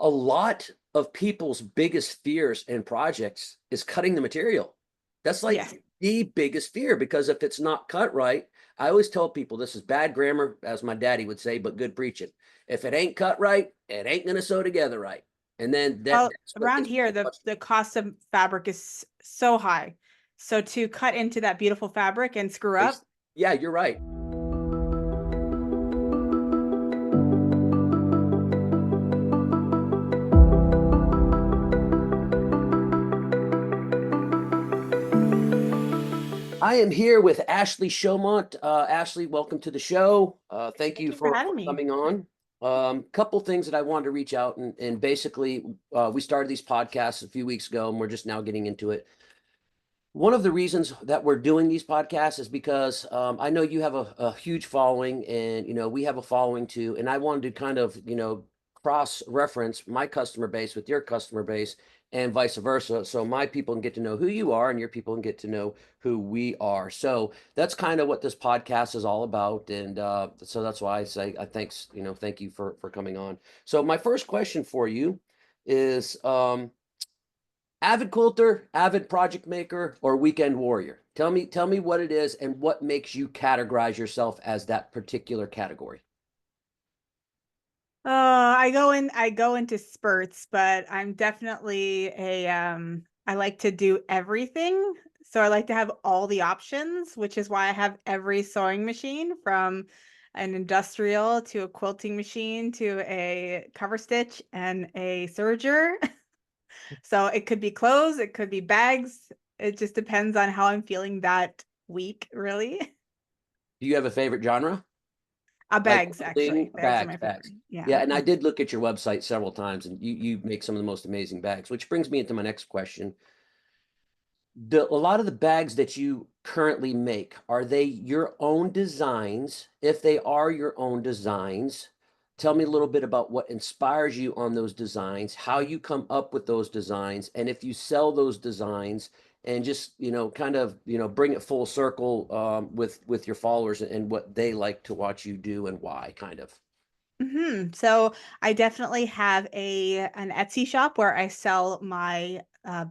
a lot of people's biggest fears in projects is cutting the material. That's like Yes. the biggest fear, because if it's not cut right, I always tell people this is bad grammar, as my daddy would say, but good preaching. If it ain't cut right, it ain't gonna sew together right. And then Well, that's what around gets here, people the frustrated. the cost of fabric is so high. So to cut into that beautiful fabric and screw up, Yeah, you're right. I am here with Ashley Chaumont. Ashley, welcome to the show. Thank thank you you for for having me. coming on. Couple things that I wanted to reach out and basically, we started these podcasts a few weeks ago, and we're just now getting into it. One of the reasons that we're doing these podcasts is because I know you have a huge following, and we have a following too. And I wanted to kind of cross reference my customer base with your customer base, and vice versa, so my people can get to know who you are, and your people can get to know who we are. So that's kind of what this podcast is all about, and so that's why I say thank you for coming on. So my first question for you is. Avid quilter, avid project maker, or weekend warrior? Tell me what it is and what makes you categorize yourself as that particular category. I go into spurts, but I'm definitely I like to do everything. So I like to have all the options, which is why I have every sewing machine, from an industrial to a quilting machine to a cover stitch and a serger. So it could be clothes, it could be bags. It just depends on how I'm feeling that week, really. Do you have a favorite genre? Like Bags, quilting, actually. Bags are bags, my bags. favorite. Yeah. Yeah, and I did look at your website several times, and you make some of the most amazing bags, which brings me into my next question. A lot of the bags that you currently make, are they your own designs? If they are your own designs, tell me a little bit about what inspires you on those designs, how you come up with those designs, and if you sell those designs, and just kind of bring it full circle with your followers and what they like to watch you do and why, kind of. So I definitely have an Etsy shop where I sell my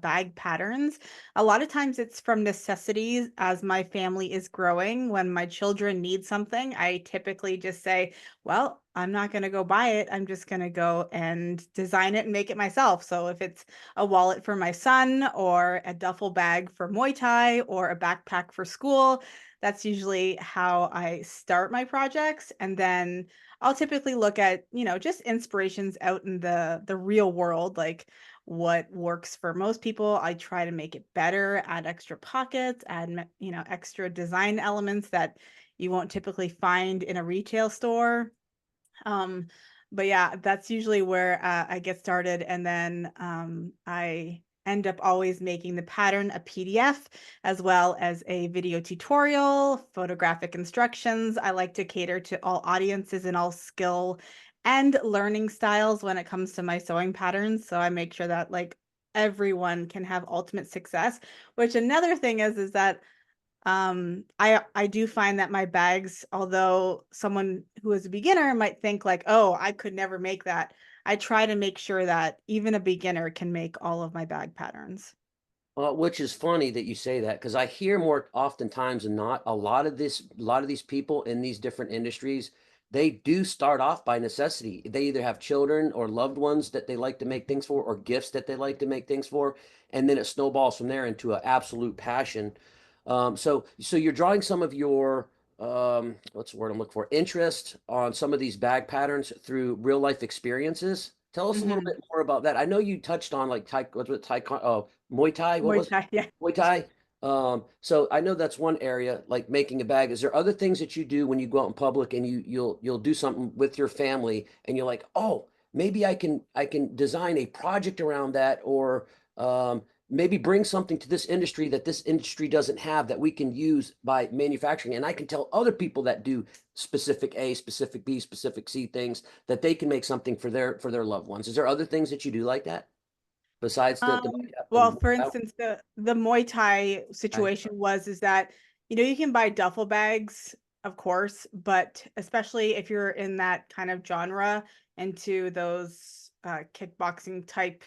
bag patterns. A lot of times it's from necessities as my family is growing. When my children need something, I typically just say, well, I'm not going to go buy it. I'm just going to go and design it and make it myself. So if it's a wallet for my son, or a duffel bag for Muay Thai, or a backpack for school, that's usually how I start my projects. And then I'll typically look at, just inspirations out in the real world, like what works for most people. I try to make it better, add extra pockets, add, extra design elements that you won't typically find in a retail store. Um, but yeah, that's usually where I get started, and then I end up always making the pattern a PDF, as well as a video tutorial, photographic instructions. I like to cater to all audiences and all skill and learning styles when it comes to my sewing patterns. So I make sure that like everyone can have ultimate success. Which another thing is that I do find that my bags, although someone who is a beginner might think like, "Oh, I could never make that." I try to make sure that even a beginner can make all of my bag patterns. Which is funny that you say that, because I hear more oftentimes than not, a lot of these people in these different industries, they do start off by necessity. They either have children or loved ones that they like to make things for, or gifts that they like to make things for, and then it snowballs from there into an absolute passion. So you're drawing some of your what's the word I'm looking for, interest on some of these bag patterns through real life experiences. Tell us a little Mhm. bit more about that. I know you touched on like what's it, Muay Thai, what Muay was it? Thai, yeah. Muay Thai. So I know that's one area, like making a bag. Is there other things that you do when you go out in public and you'll do something with your family and you're like, oh, maybe I can design a project around that, or maybe bring something to this industry that this industry doesn't have that we can use by manufacturing, and I can tell other people that do specific A, specific B, specific C things, that they can make something for their loved ones. Is there other things that you do like that besides Well, for instance, the Muay Thai situation is that, you can buy duffel bags, of course, but especially if you're in that kind of genre, into those kickboxing type,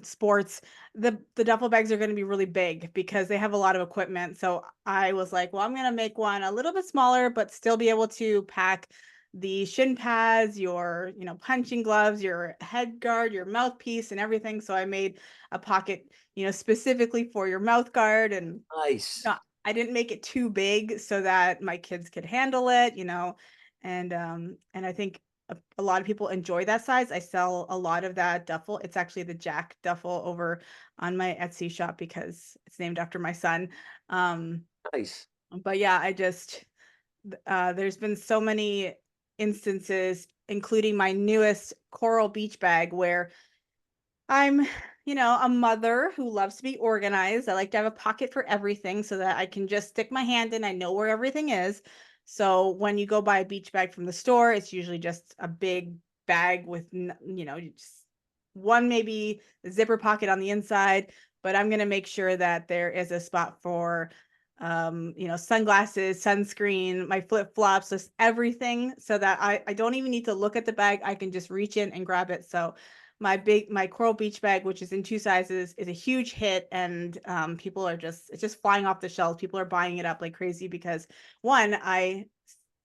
sports, the duffel bags are going to be really big because they have a lot of equipment. So I was like, well, I'm going to make one a little bit smaller, but still be able to pack the shin pads, your, punching gloves, your head guard, your mouthpiece, and everything. So I made a pocket, specifically for your mouth guard. And Nice. I didn't make it too big so that my kids could handle it, and I think a lot of people enjoy that size. I sell a lot of that duffel. It's actually the Jack duffel over on my Etsy shop because it's named after my son. Um, Nice. but yeah, there's been so many instances, including my newest coral beach bag, where I'm, a mother who loves to be organized. I like to have a pocket for everything so that I can just stick my hand in. I know where everything is. So when you go buy a beach bag from the store, it's usually just a big bag with, just one maybe zipper pocket on the inside. But I'm going to make sure that there is a spot for, sunglasses, sunscreen, my flip flops, just everything, so that I don't even need to look at the bag. I can just reach in and grab it. So my coral beach bag, which is in 2 sizes, is a huge hit, and people are it's just flying off the shelves. People are buying it up like crazy because, one, I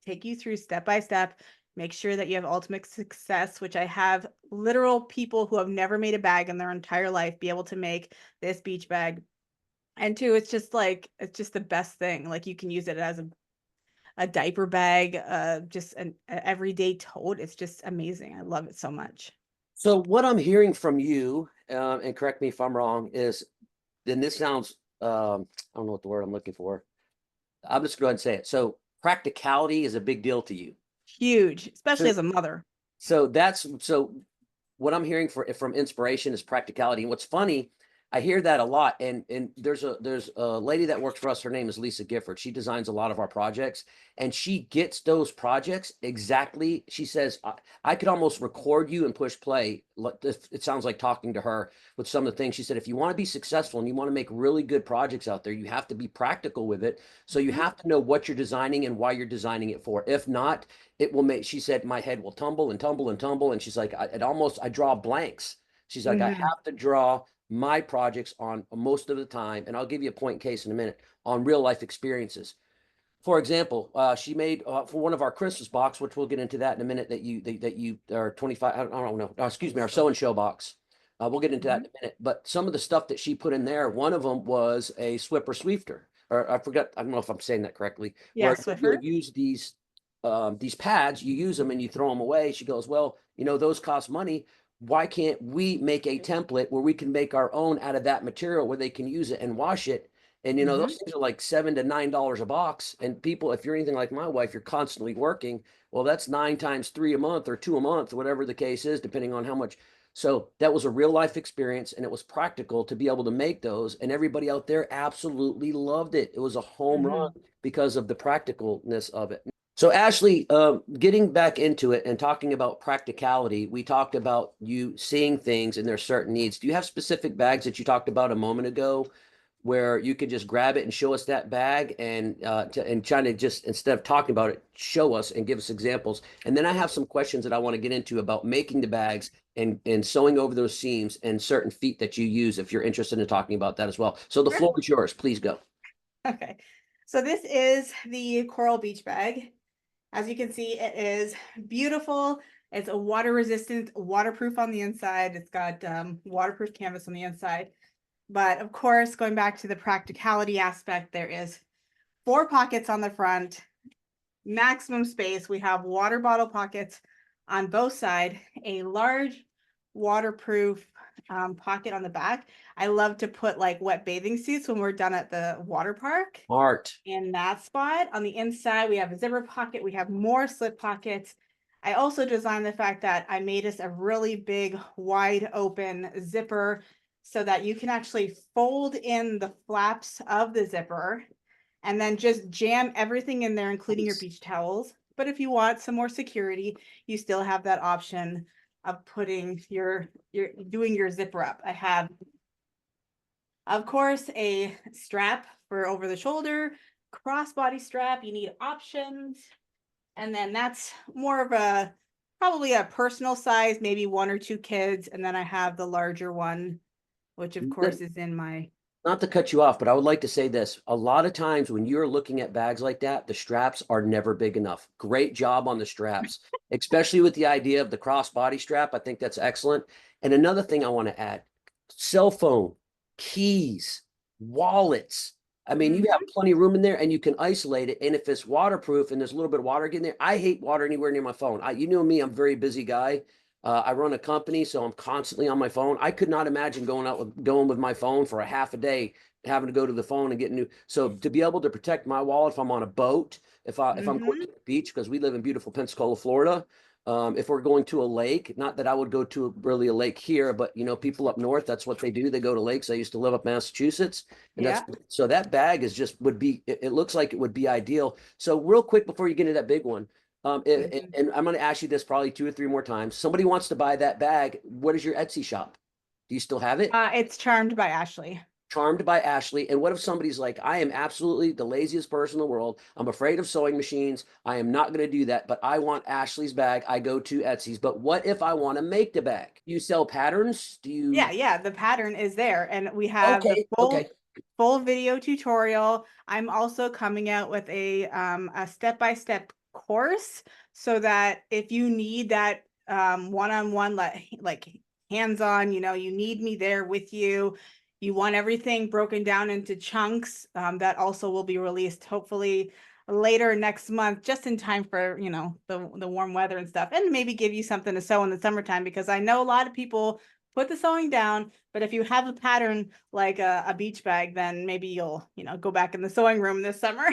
take you through step by step, make sure that you have ultimate success, which I have literal people who have never made a bag in their entire life be able to make this beach bag. And two, it's just the best thing. Like, you can use it as a diaper bag, just an everyday tote. It's just amazing. I love it so much. So what I'm hearing from you, and correct me if I'm wrong, is then this sounds I don't know what the word I'm looking for. I'm just going to say it. So practicality is a big deal to you. Huge, especially So as a mother. so what I'm hearing from inspiration is practicality. And what's funny, I hear that a lot. And there's a lady that works for us. Her name is Lisa Gifford. She designs a lot of our projects, and she gets those projects exactly. She says, I could almost record you and push play. It sounds like talking to her with some of the things she said. If you want to be successful and you want to make really good projects out there, you have to be practical with it. So you have to know what you're designing and why you're designing it for. If not, it will make, she said, my head will tumble and tumble and tumble. And she's like, I draw blanks. She's like, I Mm-hmm. have to draw my projects on most of the time. And I'll give you a point case in a minute on real life experiences. For example, she made for one of our Christmas box, which we'll get into that in a minute, that you are 25, I don't know, excuse me, our sew and show box. We'll get into that in a minute. But some of the stuff that she put in there, one of them was a Swiffer Swifter, or I forgot, I don't know if I'm saying that correctly, Yeah, where you'll Swiffer. use these pads, you use them and you throw them away. She goes, well, those cost money. Why can't we make a template where we can make our own out of that material where they can use it and wash it? And Mm-hmm. those things are like $7 to $9 a box. And people, if you're anything like my wife, you're constantly working. Well, that's 9 times 3 a month or 2 a month, whatever the case is, depending on how much. So that was a real life experience, and it was practical to be able to make those. And everybody out there absolutely loved it. It was a home run Mm-hmm. because of the practicalness of it. So Ashley, getting back into it and talking about practicality, we talked about you seeing things and their certain needs. Do you have specific bags that you talked about a moment ago where you could just grab it and show us that bag and trying to just, instead of talking about it, show us and give us examples? And then I have some questions that I want to get into about making the bags and sewing over those seams and certain feet that you use, if you're interested in talking about that as well. So the Sure. floor is yours. Please go. Okay. So this is the coral beach bag. As you can see, it is beautiful. It's a water resistant, waterproof on the inside. It's got waterproof canvas on the inside. But of course, going back to the practicality aspect, there is 4 pockets on the front, maximum space. We have water bottle pockets on both sides, a large waterproof pocket on the back. I love to put like wet bathing suits when we're done at the water park Art. in that spot. On the inside, we have a zipper pocket. We have more slip pockets. I also designed the fact that I made us a really big, wide open zipper so that you can actually fold in the flaps of the zipper and then just jam everything in there, including your beach towels. But if you want some more security, you still have that option of putting doing your zipper up. I have, of course, a strap for over the shoulder, crossbody strap. You need options. And then that's more of a probably a personal size, maybe 1 or 2 kids, and then I have the larger one, which of course is in my. Not to cut you off, but I would like to say this. A lot of times when you're looking at bags like that, the straps are never big enough. Great job on the straps, especially with the idea of the crossbody strap. I think that's excellent. And another thing I want to add, cell phone, keys, wallets. I mean, you have Mhm. plenty of room in there and you can isolate it. And if it's waterproof and there's a little bit of water getting there, I hate water anywhere near my phone. You know me, I'm a very busy guy. I run a company, so I'm constantly on my phone. I could not imagine going with my phone for a half a day, having to go to the phone and get new. So to be able to protect my wallet if I'm on a boat, if I'm going to Mhm. the beach, because we live in beautiful Pensacola, Florida. If we're going to a lake, not that I would go to really a lake here, but you know, people up north, that's what they do. They go to lakes. I used to live up Massachusetts, and that's Yeah. so that bag is just would be. It looks like it would be ideal. So real quick before you get into that big one, Mhm. and I'm going to ask you this probably 2 or 3 more times. Somebody wants to buy that bag. What is your Etsy shop? Do you still have it? It's Charmed by Ashley. Charmed by Ashley. And what if somebody's like, I am absolutely the laziest person in the world. I'm afraid of sewing machines. I am not going to do that, but I want Ashley's bag. I go to Etsy's. But what if I want to make the bag? Do you sell patterns? Do Yeah, you? yeah, the pattern is there, and we have the Okay, full okay. full video tutorial. I'm also coming out with a step-by-step course so that if you need that one-on-one, like hands-on, you need me there with you. You want everything broken down into chunks. That also will be released hopefully later next month, just in time for the warm weather and stuff, and maybe give you something to sew in the summertime, because I know a lot of people put the sewing down, but if you have a pattern like a beach bag, then maybe you'll go back in the sewing room this summer.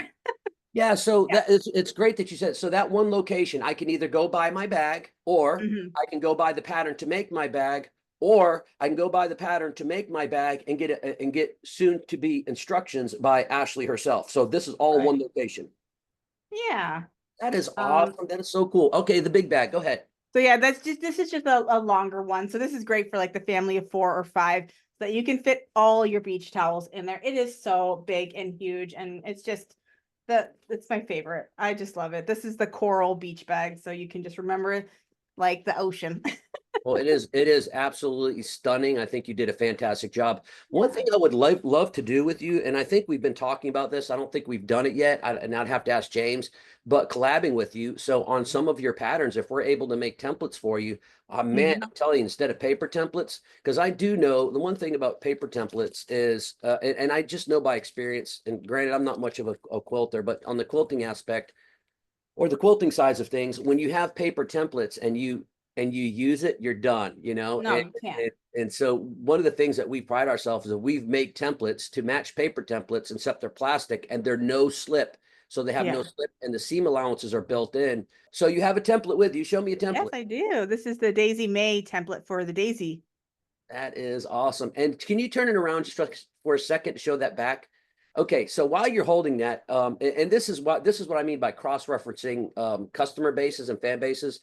Yeah, so Yeah. that it's great that you said so that one location I can either go buy my bag or Mhm. I can go buy the pattern to make my bag or I can go buy the pattern to make my bag and get it and get soon to be instructions by Ashley herself. So this is all Right. one location. Yeah. That is um awesome. That is so cool. Okay, the big bag. Go ahead. so yeah, this is just a longer one, so this is great for like the family of 4 or 5, so that you can fit all your beach towels in there. It is so big and huge, and it's my favorite. I just love it. This is the coral beach bag, so you can just remember it like the ocean. Well, it is absolutely stunning. I think you did a fantastic job. One Yeah. thing I would love to do with you, and I think we've been talking about this. I don't think we've done it yet, and I'd have to ask James, but collabing with you. So on some of your patterns, if we're able to make templates for you, man, Mhm. I'm telling you, instead of paper templates, because I do know the one thing about paper templates is, and I just know by experience, and granted, I'm not much of a quilter, but on the quilting aspect, or the quilting sides of things, when you have paper templates and you use it, you're done, you know? No, you can't. And so one of the things that we pride ourselves is that we've made templates to match paper templates, except they're plastic and they're no slip. So they have no Yeah. slip and the seam allowances are built in. So you have a template with you. Show me a Yes, template. I do. This is the Daisy May template for the daisy. That is awesome. And can you turn it around just for a second to show that back? Okay, so while you're holding that, and this is what I mean by cross-referencing customer bases and fan bases.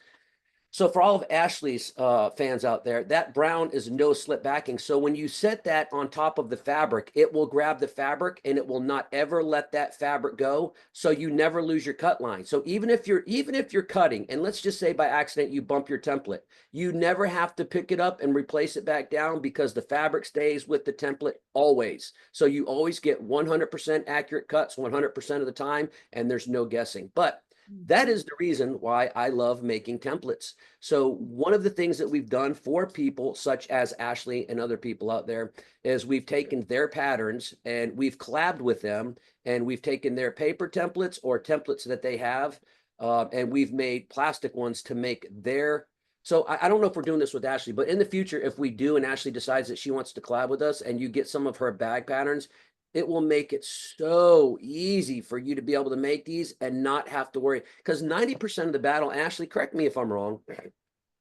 So for all of Ashley's fans out there, that brown is no slip backing. So when you set that on top of the fabric, it will grab the fabric and it will not ever let that fabric go. So you never lose your cut line. So even if you're cutting, and let's just say by accident you bump your template, you never have to pick it up and replace it back down because the fabric stays with the template always. So you always get 100% accurate cuts 100% of the time, and there's no guessing. But that Mhm. is the reason why I love making templates. So one of the things that we've done for people such as Ashley and other people out there is we've taken their patterns and we've collabed with them, and we've taken their paper templates or templates that they have, and we've made plastic ones to make their. So I don't know if we're doing this with Ashley, but in the future, if we do and Ashley decides that she wants to collab with us and you get some of her bag patterns, it will make it so easy for you to be able to make these and not have to worry. Because 90% of the battle, Ashley, correct me if I'm wrong,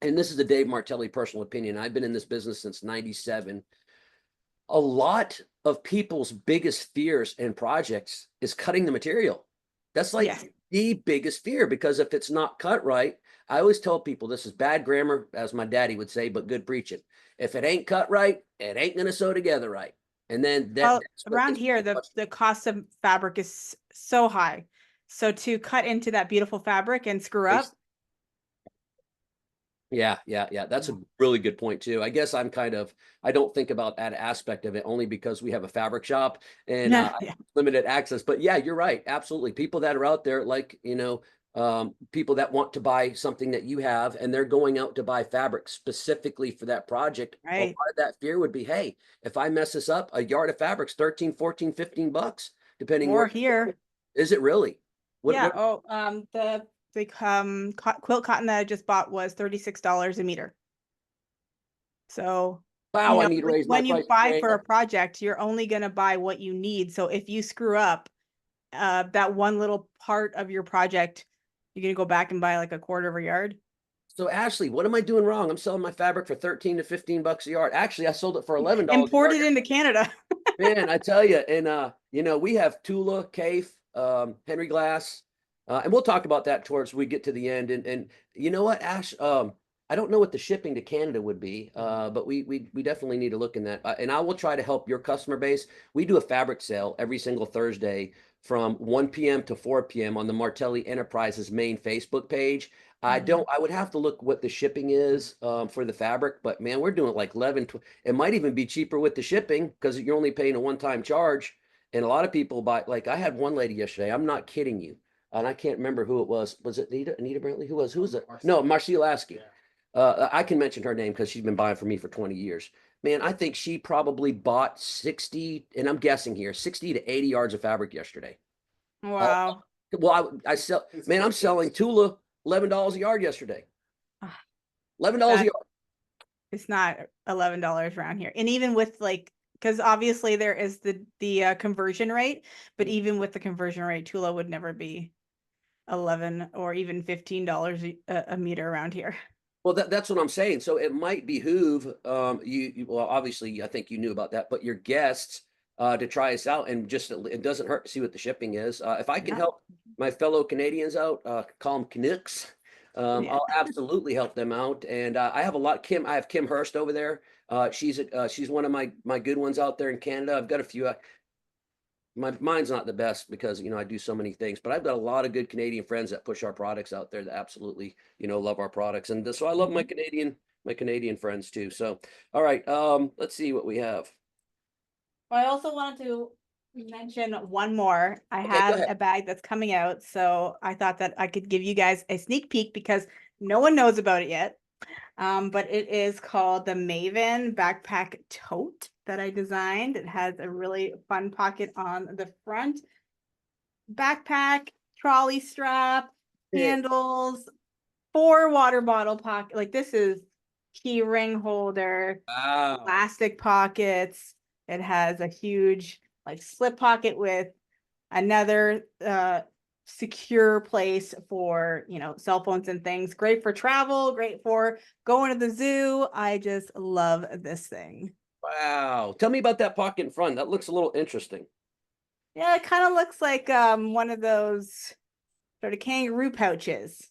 and this is a Dave Martelli personal opinion. I've been in this business since 97. A lot of people's biggest fears and projects is cutting the material. That's like Yes. the biggest fear, because if it's not cut right, I always tell people this is bad grammar, as my daddy would say, but good preaching. If it ain't cut right, it ain't going to sew together right. And then Well, that's what around gets here, people the frustrated. cost of fabric is so high. So to cut into that beautiful fabric and screw up, Yeah. That's Yeah. a really good point too. I guess I don't think about that aspect of it only because we have a fabric shop and Yeah. I Yeah. have limited access. But yeah, you're right. Absolutely. People that are out there, like, people that want to buy something that you have and they're going out to buy fabric specifically for that project. A lot Right. of that fear would be, hey, if I mess this up, a yard of fabric's 13, 14, 15 bucks, depending More where. here. Is it really? Yeah. What, Oh, quilt cotton that I just bought was $36 a meter. So, wow, I need to raise my when you price. buy for a project, you're only going to buy what you need. So if you screw up that one little part of your project, you're going to go back and buy like a quarter of a yard. So Ashley, what am I doing wrong? I'm selling my fabric for 13 to 15 bucks a yard. Actually, I sold it for $11 a yard. Imported into Canada. Man, I tell you, and we have Tula, Cafe, Henry Glass, and we'll talk about that towards we get to the end. And you know what, Ash? I don't know what the shipping to Canada would be, but we definitely need to look in that. And I will try to help your customer base. We do a fabric sale every single Thursday from 1 p.m. to 4 p.m. on the Martelli Enterprises main Facebook page. I would have to look what the shipping is for the fabric, but man, we're doing like 11, it might even be cheaper with the shipping because you're only paying a one-time charge. And a lot of people buy, like I had one lady yesterday, I'm not kidding you. And I can't remember who it was. Was it Anita Brantley? Who was it? No, Marcia Lasky. I can mention her name because she's been buying for me for 20 years. Man, I think she probably bought 60, and I'm guessing here, 60 to 80 yards of fabric yesterday. All, Wow. well, I sell, man, I'm selling Tula $11 a yard yesterday. Ah, $11 a That yard. it's not $11 around here. And even with because obviously there is the conversion rate, but even with the conversion rate, Tula would never be 11 or even $15 a meter around here. Well, that's what I'm saying. So it might behoove well, obviously, I think you knew about that, but your guests to try us out and just it doesn't hurt to see what the shipping is. If I can Yeah. help my fellow Canadians out, call them Canucks. Yeah. I'll absolutely help them out. And I have a lot. I have Kim Hurst over there. She's one of my good ones out there in Canada. I've got a few. My mind's not the best because I do so many things, but I've got a lot of good Canadian friends that push our products out there that absolutely love our products, and so I love Mhm. my Canadian friends too. So all right, let's see what we have. Well, I also wanted to mention one more. I Okay, go have ahead. a bag that's coming out, so I thought that I could give you guys a sneak peek because no one knows about it yet. But it is called the Maven backpack tote that I designed. It has a really fun pocket on the front, backpack, trolley strap, Yeah. handles, 4 water bottle pocket. Like this is key ring holder, Wow. elastic pockets. It has a huge like slip pocket with another secure place for cell phones and things. Great for travel, great for going to the zoo. I just love this thing. Wow. Tell me about that pocket in front. That looks a little interesting. Yeah, it kind of looks like one of those sort of kangaroo pouches.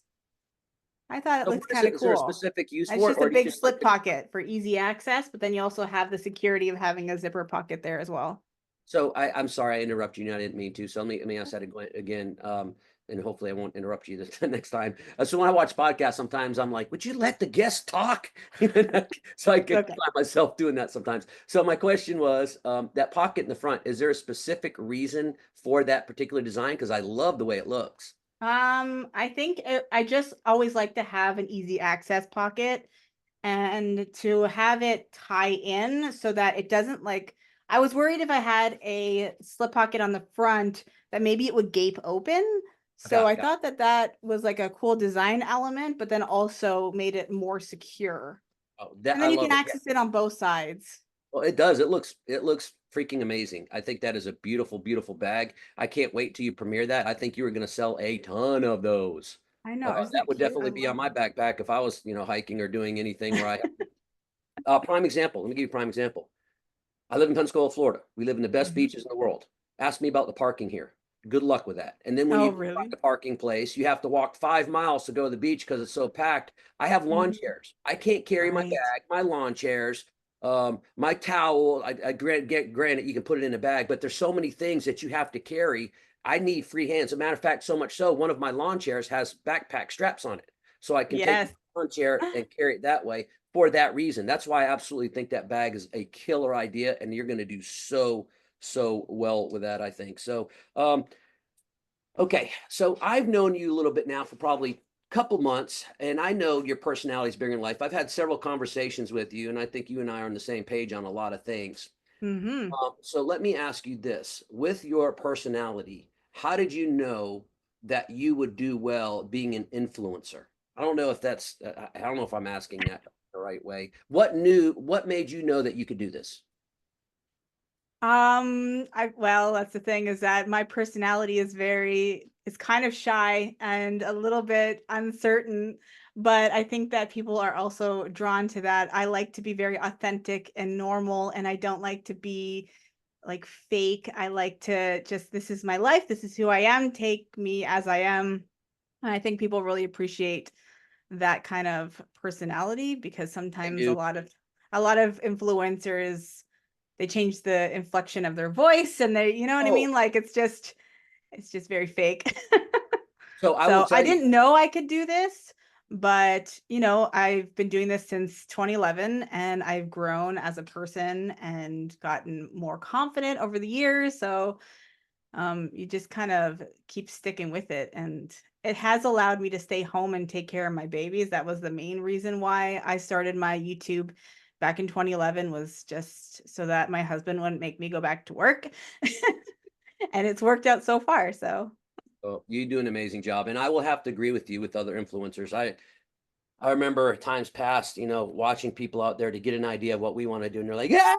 I thought it So looked what is kind it? of Is there a cool. specific use It's for it, just a or do you big just like slip to? pocket for easy access, but then you also have the security of having a zipper pocket there as well. So I'm sorry I interrupted you. I didn't mean to. So let me ask that again. And hopefully I won't interrupt you the next time. So when I watch podcasts, sometimes I'm like, would you let the guest talk? So I can Okay. find myself doing that sometimes. So my question was, that pocket in the front, is there a specific reason for that particular design? Because I love the way it looks. I think I just always like to have an easy access pocket and to have it tie in so that it doesn't I was worried if I had a slip pocket on the front that maybe it would gape open. So I Got thought that that was like a cool design element, but then also made it more secure. oh, that And I then you love can it. Yeah. access it on both sides. Well, it does. It looks freaking amazing. I think that is a beautiful, beautiful bag. I can't wait till you premiere that. I think you are going to sell a ton of those. I know, isn't That that would cute? I definitely be on love my them. backpack if I was, hiking or doing anything where I prime example. Let me give you a prime example. I live in Pensacola, Florida. We live in the best Mhm. beaches in the world. Ask me about the parking here. Good luck with that. And then when Oh, you do find really? a parking place, you have to walk 5 miles to go to the beach because it's so packed. I have lawn Mhm. chairs. I can't carry my Right. bag, my lawn chairs, my towel. Granted, you can put it in a bag, but there's so many things that you have to carry. I need free hands. As a matter of fact, so much so, one of my lawn chairs has backpack straps on it, so I can take Yes. lawn chair and carry it that way for that reason. That's why I absolutely think that bag is a killer idea, and you're going to do so well with that, I think. So, okay, so I've known you a little bit now for probably a couple months, and I know your personality is bigger in life. I've had several conversations with you, and I think you and I are on the same page on a lot of things. Hmm. So let me ask you this: with your personality, how did you know that you would do well being an influencer? I don't know if that's, I don't know if I'm asking that the right way. What made you know that you could do this? Well, that's the thing is that my personality is kind of shy and a little bit uncertain, but I think that people are also drawn to that. I like to be very authentic and normal, and I don't like to be like fake. I like to just, this is my life, this is who I am, take me as I am. And I think people really appreciate that kind of personality because I sometimes do. a lot of influencers, they change the inflection of their voice and they, you know what I Oh, mean? Like it's just very fake. so I will So I tell you. didn't know I could do this, but you know, I've been doing this since 2011 and I've grown as a person and gotten more confident over the years. So you just kind of keep sticking with it. And it has allowed me to stay home and take care of my babies. That was the main reason why I started my YouTube back in 2011, was just so that my husband wouldn't make me go back to work. And it's worked out so far. So, Oh, you do an amazing job, and I will have to agree with you with other influencers. I remember times past, watching people out there to get an idea of what we want to do, and they're like, yeah,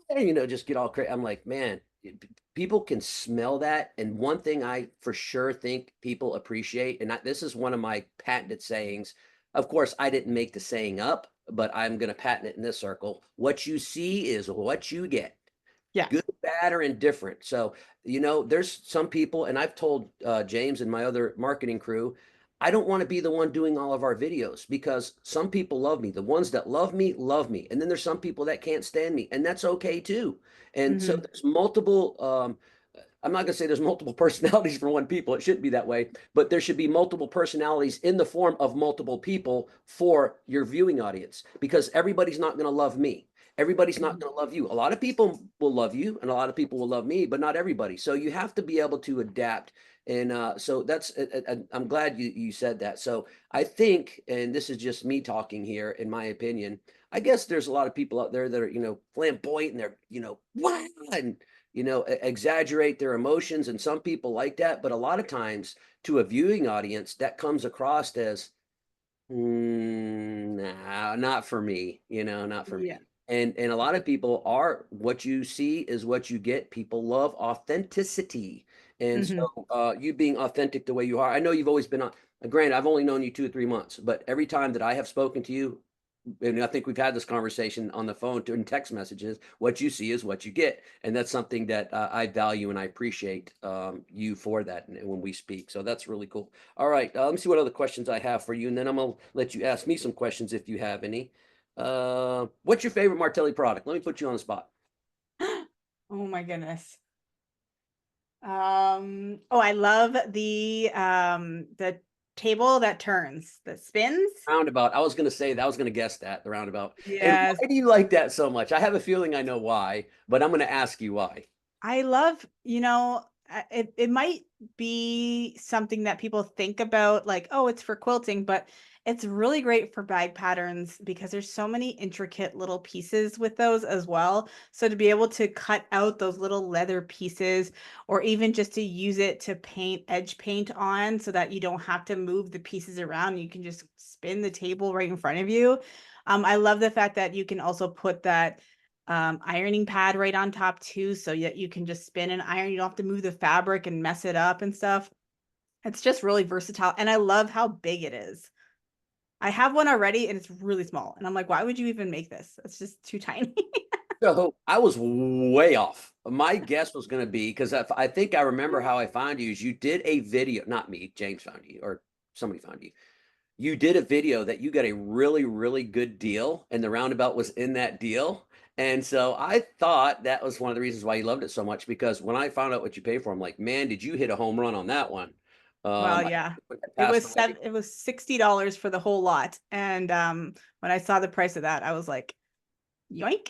just get all crazy. I'm like, man, people can smell that. And one thing I for sure think people appreciate, and this is one of my patented sayings. Of course, I didn't make the saying up, but I'm going to patent it in this circle. What you see is what you get, yeah. good, bad, or indifferent. So, there's some people, and I've told James and my other marketing crew, I don't want to be the one doing all of our videos because some people love me. The ones that love me, love me. And then there's some people that can't stand me, and that's okay too. And so Hmm. there's multiple, I'm not going to say there's multiple personalities for one people. It shouldn't be that way, but there should be multiple personalities in the form of multiple people for your viewing audience because everybody's not going to love me. Everybody's not going to love you. A lot of people will love you and a lot of people will love me, but not everybody. So you have to be able to adapt. And so I'm glad you said that. So I think, and this is just me talking here, in my opinion, I guess there's a lot of people out there that are, flamboyant and they're, wow, and, exaggerate their emotions. And some people like that. But a lot of times to a viewing audience, that comes across as, nah, not for me, not for Yeah. me. And a lot of people are, what you see is what you get. People love authenticity. And Hmm. so you being authentic the way you are, I know you've always been on, granted, I've only known you 2 or 3 months, but every time that I have spoken to you, and I think we've had this conversation on the phone and text messages, what you see is what you get. And that's something that I value and I appreciate you for that and when we speak. So that's really cool. All right, let me see what other questions I have for you, and then I'm gonna let you ask me some questions if you have any. What's your favorite Martelli product? Let me put you on the spot. Oh my goodness. Oh, I love the table that turns, that spins. Roundabout. I was gonna say that. I was gonna guess that the roundabout. And Yes. why do you like that so much? I have a feeling I know why, but I'm gonna ask you why. I love, you know, it might be something that people think about like, oh, it's for quilting, but it's really great for bag patterns because there's so many intricate little pieces with those as well. So to be able to cut out those little leather pieces or even just to use it to paint edge paint on so that you don't have to move the pieces around, you can just spin the table right in front of you. I love the fact that you can also put that ironing pad right on top too, so that you can just spin and iron. You don't have to move the fabric and mess it up and stuff. It's just really versatile. And I love how big it is. I have one already and it's really small. And I'm like, why would you even make this? It's just too tiny. So I was way off. My guess was going to be because I think I remember how I found you is you did a video, not me, James found you or somebody found you. You did a video that you got a really good deal, and the roundabout was in that deal. And so I thought that was one of the reasons why you loved it so much because when I found out what you paid for, I'm like, man, did you hit a home run on that one? Well, I yeah. It passed was away. it was $60 for the whole lot. And when I saw the price of that, I was like, yoink.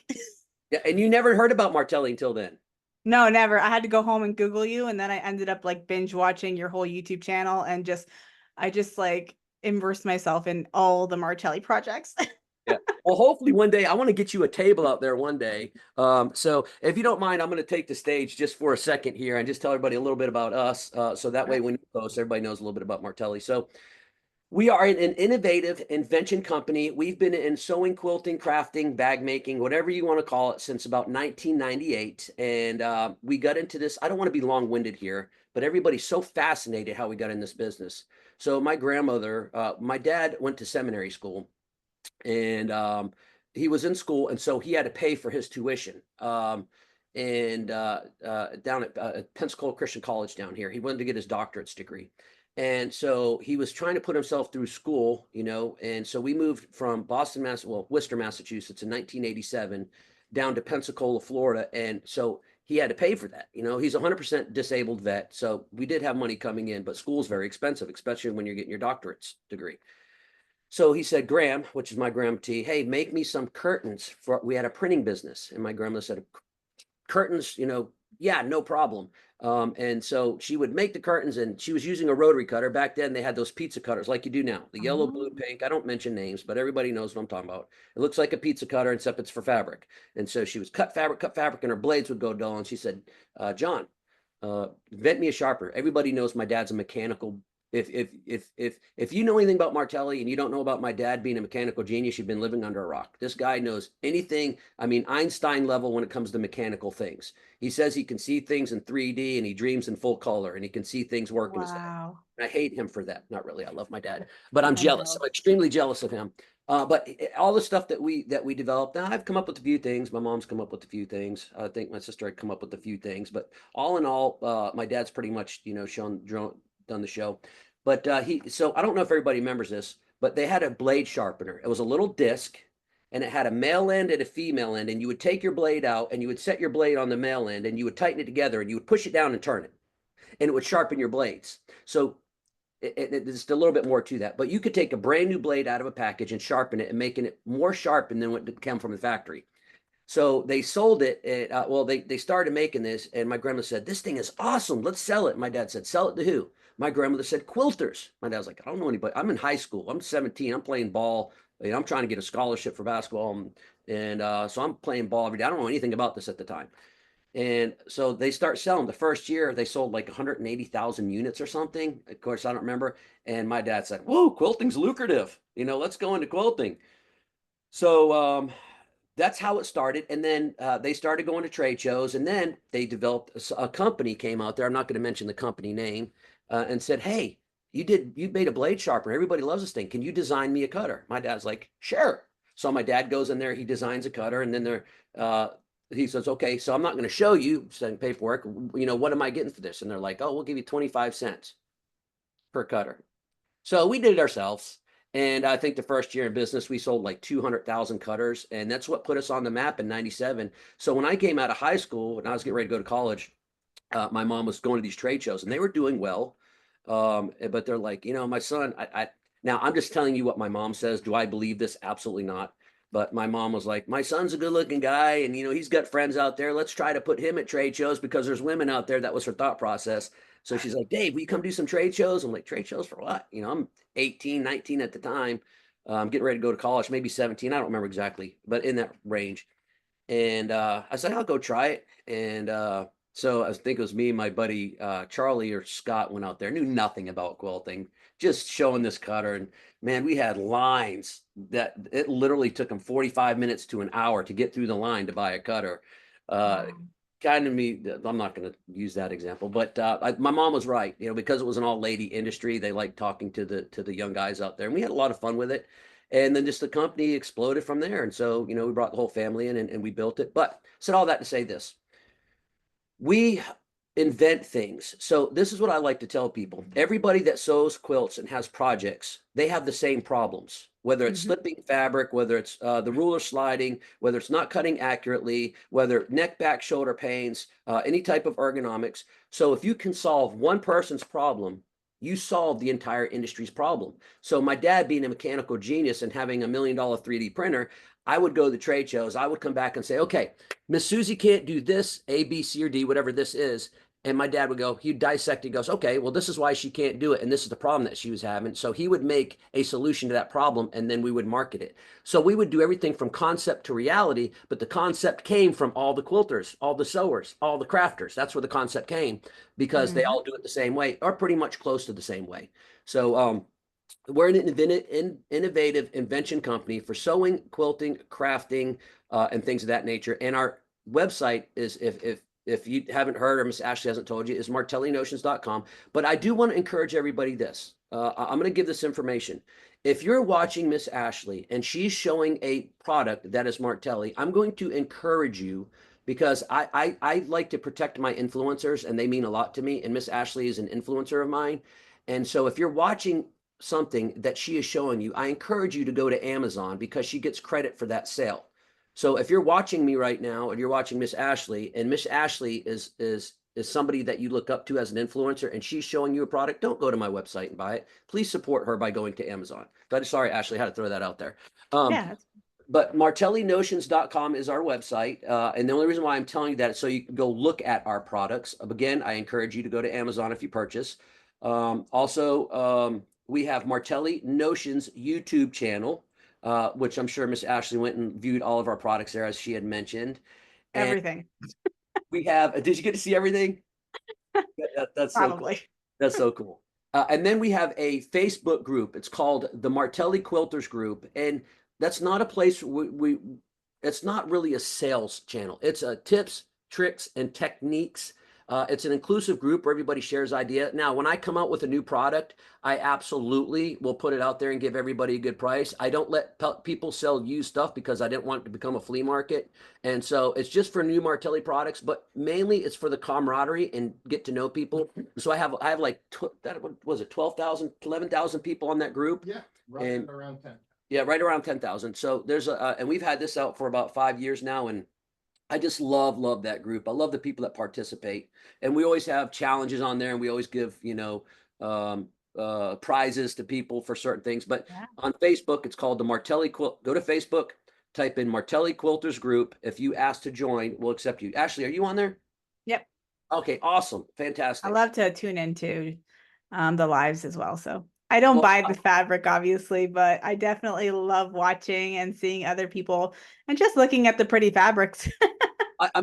Yeah, and you never heard about Martelli until then. No, never. I had to go home and Google you, and then I ended up like binge watching your whole YouTube channel and I just like immersed myself in all the Martelli projects. Yeah. Well, hopefully one day I want to get you a table out there one day. So if you don't mind, I'm going to take the stage just for a second here and just tell everybody a little bit about us. So that way Sure. when you post, everybody knows a little bit about Martelli. So we are an innovative invention company. We've been in sewing, quilting, crafting, bag making, whatever you want to call it, since about 1998. And we got into this. I don't want to be long-winded here, but everybody's so fascinated how we got in this business. So my grandmother, my dad went to seminary school, and he was in school, and so he had to pay for his tuition. And down at Pensacola Christian College down here, he wanted to get his doctorate's degree. And so he was trying to put himself through school, you know. And so we moved from Worcester, Massachusetts in 1987 down to Pensacola, Florida. And so he had to pay for that. You know, he's 100% disabled vet. So we did have money coming in, but school's very expensive, especially when you're getting your doctorate's degree. So he said, Graham, which is my grandma T, hey, make me some curtains for, we had a printing business. And my grandma said, curtains, you know, yeah, no problem. And so she would make the curtains, and she was using a rotary cutter. Back then they had those pizza cutters like you do now, the yellow, blue, Oh. pink. I don't mention names, but everybody knows what I'm talking about. It looks like a pizza cutter, except it's for fabric. And so she was cut fabric, and her blades would go dull. And she said, John, invent me a sharper. Everybody knows my dad's a mechanical. If you know anything about Martelli and you don't know about my dad being a mechanical genius, you've been living under a rock. This guy knows anything. I mean, Einstein level when it comes to mechanical things. He says he can see things in 3D, and he dreams in full color, and he can see things work in his head. Wow. I hate him for that. Not really. I love my dad, but I'm I jealous. know. I'm extremely jealous of him. But all the stuff that we developed, now I've come up with a few things. My mom's come up with a few things. I think my sister had come up with a few things. But all in all, my dad's pretty much, you know, done the show. But so I don't know if everybody remembers this, but they had a blade sharpener. It was a little disc, and it had a male end and a female end. And you would take your blade out, and you would set your blade on the male end, and you would tighten it together, and you would push it down and turn it, and it would sharpen your blades. So it's a little bit more to that. But you could take a brand new blade out of a package and sharpen it, and making it more sharpened than what came from the factory. So they sold it. They started making this, and my grandma said, "This thing is awesome. Let's sell it." My dad said, "Sell it to who?" My grandmother said, "Quilters." My dad was like, "I don't know anybody. I'm in high school. I'm 17. I'm playing ball. You know, I'm trying to get a scholarship for basketball, and so I'm playing ball every day. I don't know anything about this at the time." And so they start selling. The first year, they sold like 180,000 units or something. Of course, I don't remember. And my dad said, "Whoa, quilting's lucrative. You know, let's go into quilting." So that's how it started. And then they started going to trade shows, and then they developed a company came out there. I'm not going to mention the company name, and said, "Hey, you made a blade sharpener. Everybody loves this thing. Can you design me a cutter?" My dad's like, "Sure." So my dad goes in there, he designs a cutter, and then uh, he says, "Okay, so I'm not going to show you sending paperwork. You know, what am I getting for this?" And they're like, "Oh, we'll give you 25 cents per cutter." So we did it ourselves. And I think the first year in business, we sold like 200,000 cutters. And that's what put us on the map in 97. So when I came out of high school and I was getting ready to go to college, my mom was going to these trade shows, and they were doing well. But they're like, you know, my son, now I'm just telling you what my mom says. Do I believe this? Absolutely not. But my mom was like, my son's a good looking guy, and, you know, he's got friends out there. Let's try to put him at trade shows because there's women out there. That was her thought process. So she's like, Dave, will you come do some trade shows? I'm like, trade shows for what? You know, I'm 18, 19 at the time. Getting ready to go to college, maybe 17. I don't remember exactly, but in that range. And I said, I'll go try it. And so I think it was me and my buddy Charlie or Scott went out there, knew nothing about quilting, just showing this cutter. And man, we had lines that it literally took them 45 minutes to an hour to get through the line to buy a cutter. Uh, Wow. Kind of me, I'm not going to use that example, but my mom was right. You know, because it was an all lady industry, they liked talking to the young guys out there, and we had a lot of fun with it. And then just the company exploded from there. And so, you know, we brought the whole family in, and we built it. But said all that to say this: we invent things. So this is what I like to tell people. Everybody that sews quilts and has projects, they have the same problems, whether it's Mhm. slipping fabric, whether it's the ruler sliding, whether it's not cutting accurately, whether neck, back, shoulder pains, any type of ergonomics. So if you can solve one person's problem, you solved the entire industry's problem. So my dad being a mechanical genius and having $1 million 3D printer, I would go to the trade shows. I would come back and say, okay, Miss Susie can't do this, A, B, C, or D, whatever this is. And my dad would go, he'd dissect, he goes, okay, well, this is why she can't do it. And this is the problem that she was having. So he would make a solution to that problem, and then we would market it. So we would do everything from concept to reality, but the concept came from all the quilters, all the sewers, all the crafters. That's where the concept came, because they all do it the same way, or pretty much close to the same way. So we're an innovative invention company for sewing, quilting, crafting, and things of that nature. And our website is, if you haven't heard, or Miss Ashley hasn't told you, is martellinotions.com. But I do want to encourage everybody this. I'm going to give this information. If you're watching Miss Ashley and she's showing a product that is Martelli, I'm going to encourage you, because I like to protect my influencers, and they mean a lot to me. And Miss Ashley is an influencer of mine. And so if you're watching something that she is showing you, I encourage you to go to Amazon, because she gets credit for that sale. So if you're watching me right now and you're watching Miss Ashley, and Miss Ashley is somebody that you look up to as an influencer, and she's showing you a product, don't go to my website and buy it. Please support her by going to Amazon. But sorry, Ashley, I had to throw that out there. Yeah. But martellinotions.com is our website. And the only reason why I'm telling you that is so you can go look at our products. Again, I encourage you to go to Amazon if you purchase. Also, we have Martelli Notions YouTube channel, which I'm sure Miss Ashley went and viewed all of our products there, as she had mentioned. And Everything. we have, did you get to see everything? That's so cool. Probably. That's so cool. And then we have a Facebook group. It's called the Martelli Quilters Group. And that's not a place it's not really a sales channel. It's a tips, tricks, and techniques. It's an inclusive group where everybody shares idea. Now, when I come out with a new product, I absolutely will put it out there and give everybody a good price. I don't let people sell used stuff, because I didn't want it to become a flea market. And so it's just for new Martelli products, but mainly it's for the camaraderie and get to know people. So I have like, what was it, 12,000, 11,000 people on that group? Yeah, right around 10. Yeah, right around 10,000. So there's and we've had this out for about 5 years now, and I just love that group. I love the people that participate, and we always have challenges on there, and we always give, prizes to people for certain things. But on Facebook, it's called the Martelli Quilt. Go to Facebook, type in Martelli Quilters Group. If you ask to join, we'll accept you. Ashley, are you on there? Yep. Okay, awesome, fantastic. I love to tune into the lives as well. So I don't buy the fabric, obviously, but I definitely love watching and seeing other people and just looking at the pretty fabrics.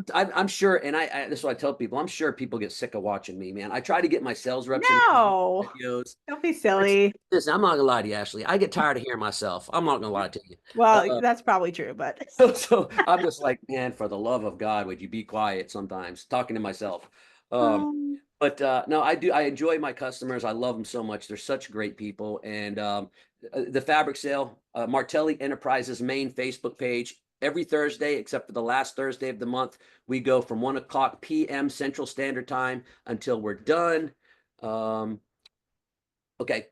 I'm sure, and that's what I tell people. I'm sure people get sick of watching me, man. I try to get my sales reps in No, videos. don't be silly. Listen, I'm not gonna lie to you, Ashley. I get tired of hearing myself. I'm not gonna lie to you. Well, that's probably true, but So I'm just like, man, for the love of God, would you be quiet sometimes? Talking to myself. But no, I enjoy my customers. I love them so much. They're such great people. And the fabric sale, Martelli Enterprises main Facebook page, every Thursday, except for the last Thursday of the month, we go from 1:00 p.m. Central Standard Time until we're done. Okay,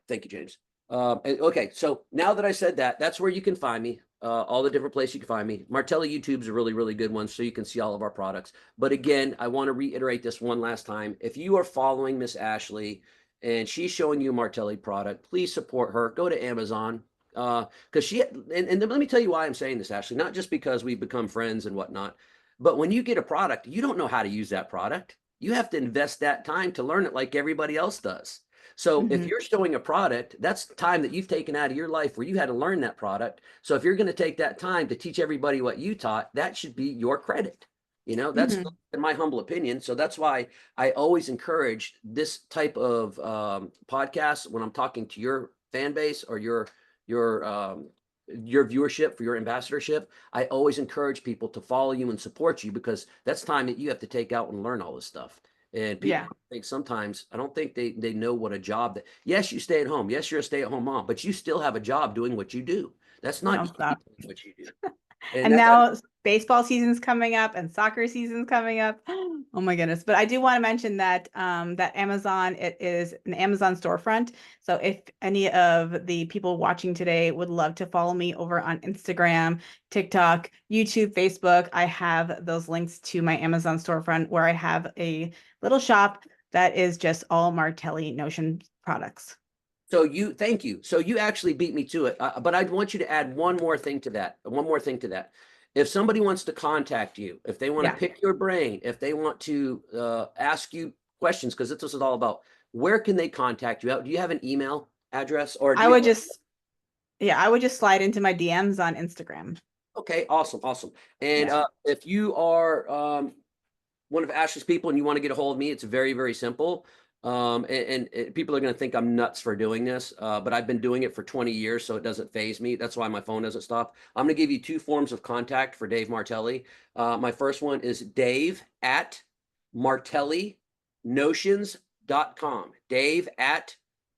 thank you, James. Okay, so now that I said that, that's where you can find me. All the different places you can find me. Martelli YouTube's a really, really good one, so you can see all of our products. But again, I want to reiterate this one last time. If you are following Miss Ashley and she's showing you a Martelli product, please support her. Go to Amazon. Because and let me tell you why I'm saying this, Ashley, not just because we've become friends and whatnot, but when you get a product, you don't know how to use that product. You have to invest that time to learn it like everybody else does. So if you're showing a product, that's time that you've taken out of your life where you had to learn that product. So if you're going to take that time to teach everybody what you taught, that should be your credit. That's in my humble opinion. So that's why I always encourage this type of podcast when I'm talking to your fan base or your viewership, for your ambassadorship. I always encourage people to follow you and support you, because that's time that you have to take out and learn all this stuff. And people think sometimes, I don't think they know what a job that, yes, you stay at home. Yes, you're a stay-at-home mom, but you still have a job doing what you do. That's not what you do. And now baseball season's coming up and soccer season's coming up. Oh my goodness. But I do want to mention that that Amazon, it is an Amazon storefront. So if any of the people watching today would love to follow me over on Instagram, TikTok, YouTube, Facebook, I have those links to my Amazon storefront where I have a little shop that is just all Martelli Notion products. So thank you. So you actually beat me to it. But I want you to add one more thing to that. One more thing to that. If somebody wants to contact you, if they want to Yeah. pick your brain, if they want to ask you questions, because this is all about, where can they contact you out? Do you have an email address, or do I you? would just, yeah, I would just slide into my DMs on Instagram. Okay, awesome, awesome. And Yeah. if you are one of Ashley's people and you want to get a hold of me, it's very, very simple. And people are going to think I'm nuts for doing this, but I've been doing it for 20 years, so it doesn't phase me. That's why my phone doesn't stop. I'm going to give you two forms of contact for Dave Martelli. My first one is Dave at martellinotions.com. Dave at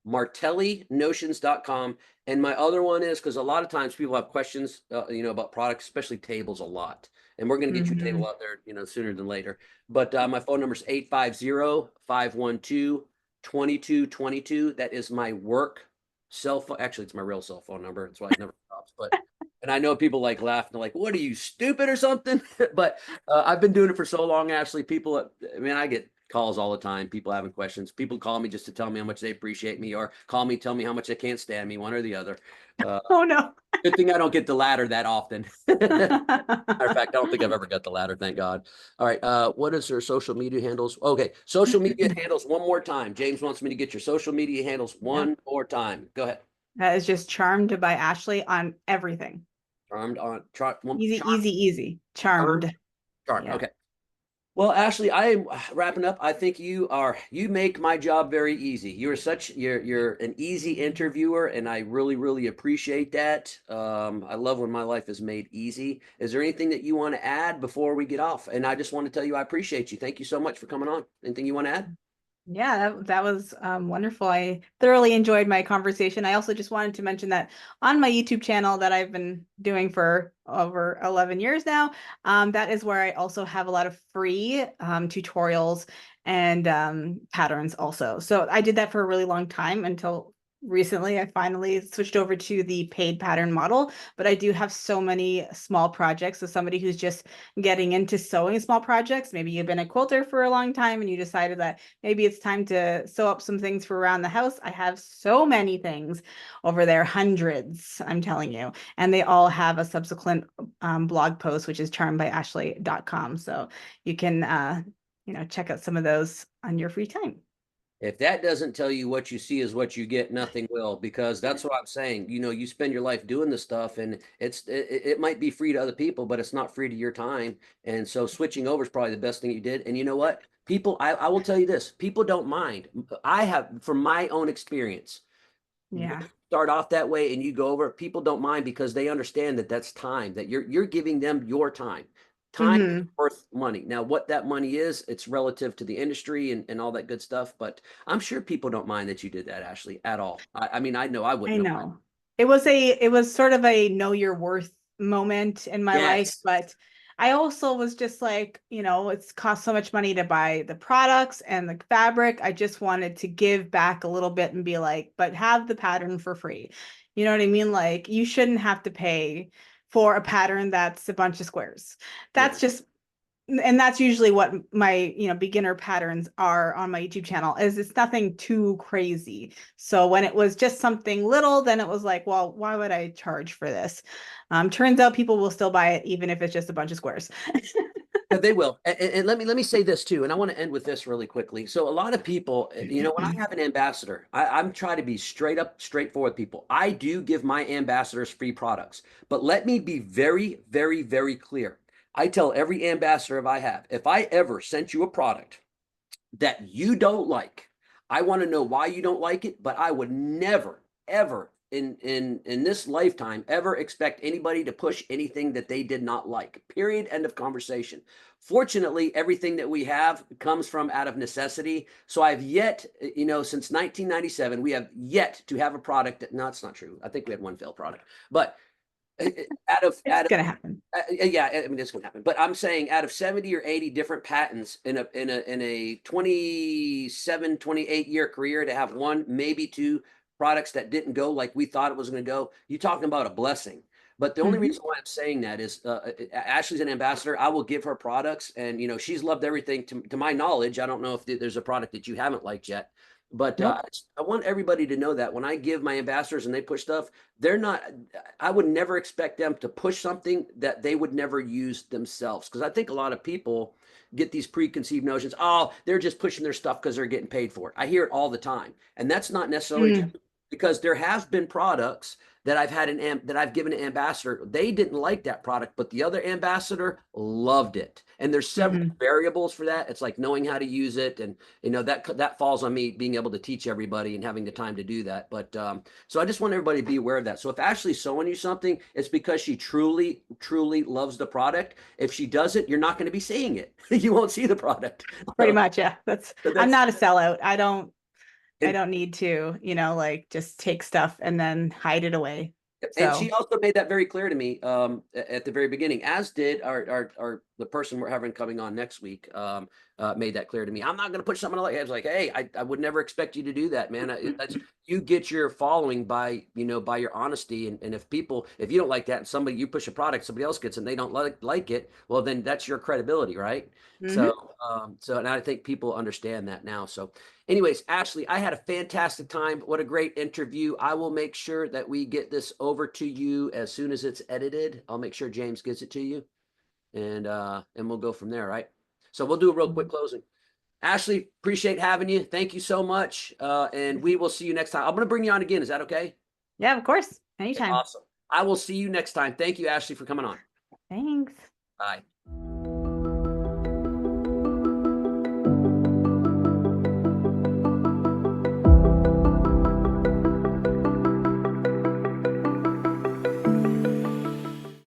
martellinotions.com. And my other one is, because a lot of times people have questions, about products, especially tables, a lot. And we're going to get your table out there, sooner than later. But my phone number is 850-512-2222. That is my work cell phone. Actually, it's my real cell phone number. That's why it never stops. And I know people like laugh and they're like, "What are you, stupid or something?" But I've been doing it for so long, Ashley. I get calls all the time. People having questions. People call me just to tell me how much they appreciate me, or call me, tell me how much they can't stand me, one or the other. Oh no. Good thing I don't get the latter that often. Matter of fact, I don't think I've ever got the latter, thank God. All right. What is her social media handles? Okay. Social media handles one more time. James wants me to get your social media handles Yep. one more time. Go ahead. That is just Charmed by Ashley on everything. Charmed on Easy, easy, easy. charmed, Charmed. charmed. Yeah. Okay. Well, Ashley, I am wrapping up. I think you make my job very easy. You're an easy interviewer, and I really, really appreciate that. I love when my life is made easy. Is there anything that you want to add before we get off? And I just want to tell you I appreciate you. Thank you so much for coming on. Anything you want to add? Yeah, that was wonderful. I thoroughly enjoyed my conversation. I also just wanted to mention that on my YouTube channel that I've been doing for over 11 years now, that is where I also have a lot of free tutorials and patterns also. So I did that for a really long time until recently. I finally switched over to the paid pattern model, but I do have so many small projects. So somebody who's just getting into sewing small projects, maybe you've been a quilter for a long time and you decided that maybe it's time to sew up some things for around the house. I have so many things over there, hundreds, I'm telling you. And they all have a subsequent blog post, which is charmedbyashley.com. So you can, check out some of those on your free time. If that doesn't tell you what you see is what you get, nothing will, because that's what I'm saying. You spend your life doing this stuff, and it might be free to other people, but it's not free to your time. And so switching over is probably the best thing you did. And you know what? People, I will tell you this, people don't mind. I have, from my own experience, when Yeah. you start off that way and you go over, people don't mind because they understand that that's time, that you're giving them your time. Time is Hmm. worth money. Now, what that money is, it's relative to the industry and all that good stuff. But I'm sure people don't mind that you did that, Ashley, at all. I mean, I know I I wouldn't have minded. know. It was sort of a know your worth moment in my life, Yes. but I also was just like, it's cost so much money to buy the products and the fabric. I just wanted to give back a little bit and be like, but have the pattern for free. You know what I mean? Like you shouldn't have to pay for a pattern that's a bunch of squares. Yeah. That's just and that's usually what my beginner patterns are on my YouTube channel. Is it's nothing too crazy. So when it was just something little, then it was like, well, why would I charge for this? Turns out people will still buy it even if it's just a bunch of squares. Yeah, they will. And let me say this too, and I want to end with this really quickly. So a lot of people, when I have an ambassador, I'm trying to be straight up, straightforward people. I do give my ambassadors free products, but let me be very, very, very clear. I tell every ambassador if I ever sent you a product that you don't like, I want to know why you don't like it, but I would never, ever in this lifetime ever expect anybody to push anything that they did not like. Period. End of conversation. Fortunately, everything that we have comes from out of necessity. So I've yet, since 1997, we have yet to have a product that, no, it's not true. I think we had one failed product, but out of It's gonna happen. yeah, I mean, this can happen, but I'm saying out of 70 or 80 different patents in a 27, 28 year career, to have one, maybe two products that didn't go like we thought it was going to go, you talking about a blessing. But the only Hmm. reason why I'm saying that is Ashley's an ambassador. I will give her products, and she's loved everything to my knowledge. I don't know if there's a product that you haven't liked yet, But Nope. I want everybody to know that when I give my ambassadors and they push stuff, they're not, I would never expect them to push something that they would never use themselves. Because I think a lot of people get these preconceived notions. Oh, they're just pushing their stuff because they're getting paid for it. I hear it all the time. And that's not necessarily true, Mm, because there have been products that I've had that I've given an ambassador. They didn't like that product, but the other ambassador loved it. And there's several mhm. variables for that. It's like knowing how to use it, and that falls on me being able to teach everybody and having the time to do that. But so I just want everybody to be aware of that. So if Ashley's sewing you something, it's because she truly loves the product. If she doesn't, you're not going to be seeing it. You won't see the product. Pretty much, yeah. I'm That's not a sellout. I and don't need to, like just take stuff and then hide it away. And she So, also made that very clear to me at the very beginning, as did our the person we're having coming on next week. Made that clear to me. I'm not going to put something like. I was like, hey, I would never expect you to do that, man. That's, you get your following by by your honesty, and if you don't like that, and somebody, you push a product, somebody else gets it, and they don't like it, well, then that's your credibility, right? mhm. So and I think people understand that now. So anyways, Ashley, I had a fantastic time. What a great interview. I will make sure that we get this over to you as soon as it's edited. I'll make sure James gets it to you, and we'll go from there, right? So we'll do a real quick closing. Ashley, appreciate having you. Thank you so much. And we will see you next time. I'm going to bring you on again. Is that okay? Yeah, of course. Okay, Anytime. awesome. I will see you next time. Thank you, Ashley, for coming on. Thanks. Bye.